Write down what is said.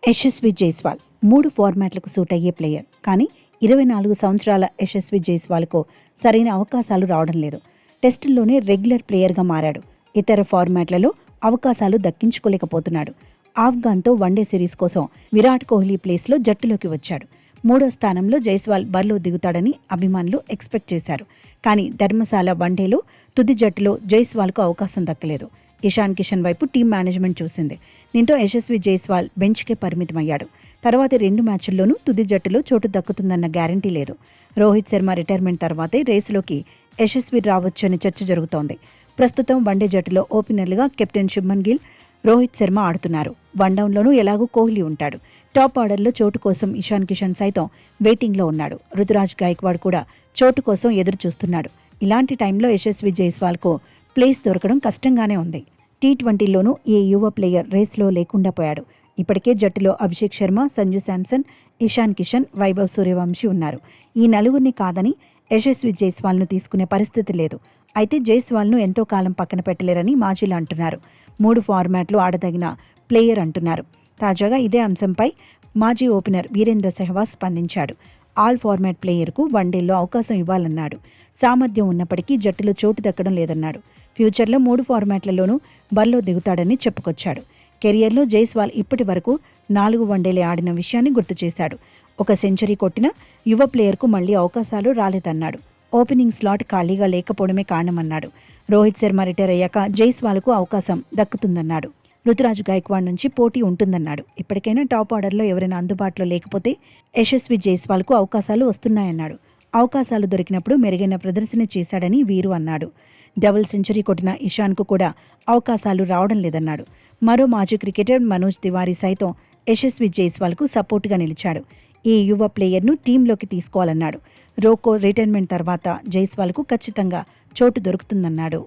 Yashasvi Jaiswal 3 ఫార్మాట్లకు suit అయ్యే player. కానీ 24 సంవత్సరాల యశస్వి జైస్వాల్కు సరైన అవకాశాలు రావడం లేదు. టెస్టుల్లోనే రెగ్యులర్ ప్లేయర్గా మారాడు. ఇతర ఫార్మాట్లలో అవకాశాలు దక్కించుకోలేకపోతున్నాడు. ఆఫ్ఘాన్తో వన్డే సిరీస్ కోసం విరాట్ కోహ్లీ ప్లేస్లో జట్టులోకి వచ్చాడు. 3వ స్థానంలో జైస్వాల్ బరిలో దిగుతాడని అభిమానులు ఎక్స్పెక్ట్ చేశారు. కానీ ధర్మశాల వన్డేలో తుది జట్టులో జైస్వాల్కు అవకాశం దక్కలేదు. ఇషాన్ కిషన్ వైపు టీం మేనేజ్మెంట్ చూసింది. దీంతో యశస్వి జైస్వాల్ బెంచ్కే పరిమితమయ్యాడు. తర్వాతి 2 మ్యాచ్ల్లోనూ తుది జట్టులో చోటు దక్కుతుందన్న గ్యారంటీ లేదు. రోహిత్ శర్మ రిటైర్మెంట్ తర్వాతే రేసులోకి యశస్వి రావచ్చని చర్చ జరుగుతోంది. ప్రస్తుతం వన్డే జట్టులో ఓపెనర్లుగా కెప్టెన్ శుభ్మన్ గిల్, రోహిత్ శర్మ ఆడుతున్నారు. వన్డౌన్లోనూ ఎలాగూ కోహ్లీ ఉంటాడు. టాప్ ఆర్డర్లో చోటు కోసం ఇషాన్ కిషన్ సైతం వెయిటింగ్లో ఉన్నాడు. రుతురాజ్ గైక్వాడ్ కూడా చోటు కోసం ఎదురు చూస్తున్నాడు. ఇలాంటి టైంలో యశస్వి జైస్వాల్కు ప్లేస్ దొరకడం కష్టంగానే ఉంది. టీ20లోనూ ఏ యువ ప్లేయర్ రేస్లో లేకుండా పోయాడు. ఇప్పటికే జట్టులో అభిషేక్ శర్మ, సంజు శాంసన్, ఇషాన్ కిషన్, వైభవ్ సూర్యవంశీ ఉన్నారు. ఈ నలుగురిని కాదని యశస్వి జైస్వాల్ను తీసుకునే పరిస్థితి లేదు. అయితే జైస్వాల్ను ఎంతో కాలం పక్కన పెట్టలేరని మాజీలు అంటున్నారు. 3 ఫార్మాట్లు ఆడదగిన ప్లేయర్ అంటున్నారు. తాజాగా ఇదే అంశంపై మాజీ ఓపెనర్ వీరేంద్ర సెహ్వాగ్ స్పందించాడు. ఆల్ ఫార్మాట్ ప్లేయర్కు వన్డేల్లో అవకాశం ఇవ్వాలన్నాడు. సామర్థ్యం ఉన్నప్పటికీ జట్టులో చోటు దక్కడం లేదన్నాడు. ఫ్యూచర్లో 3 ఫార్మాట్లలోనూ బరిలో దిగుతాడని చెప్పుకొచ్చాడు. కెరియర్లో జైస్వాల్ ఇప్పటి వరకు 4 వన్డేలే ఆడిన విషయాన్ని గుర్తు చేశాడు. ఒక సెంచరీ కొట్టిన యువ ప్లేయర్కు మళ్లీ అవకాశాలు రాలేదన్నాడు. ఓపెనింగ్ స్లాట్ ఖాళీగా లేకపోవడమే కారణమన్నాడు. రోహిత్ శర్మ రిటైర్ అయ్యాక జైస్వాల్కు అవకాశం దక్కుతుందన్నాడు. రుతురాజ్ గైక్వాడ్ నుంచి పోటీ ఉంటుందన్నాడు. ఇప్పటికైనా టాప్ ఆర్డర్లో ఎవరైనా అందుబాటులో లేకపోతే యశస్వి జైస్వాల్కు అవకాశాలు వస్తున్నాయన్నాడు. అవకాశాలు దొరికినప్పుడు మెరుగైన ప్రదర్శన చేశాడని వీరు అన్నాడు. డబుల్ సెంచరీ కొట్టిన ఇషాన్కు కూడా అవకాశాలు రావడం లేదన్నాడు. మరో మాజీ క్రికెటర్ మనోజ్ తివారీ సైతం యశస్వి జైస్వాల్కు సపోర్టుగా నిలిచాడు. ఈ యువ ప్లేయర్ను టీంలోకి తీసుకోవాలన్నాడు. రోకో రిటైర్మెంట్ తర్వాత జైస్వాల్కు ఖచ్చితంగా చోటు దొరుకుతుందన్నాడు.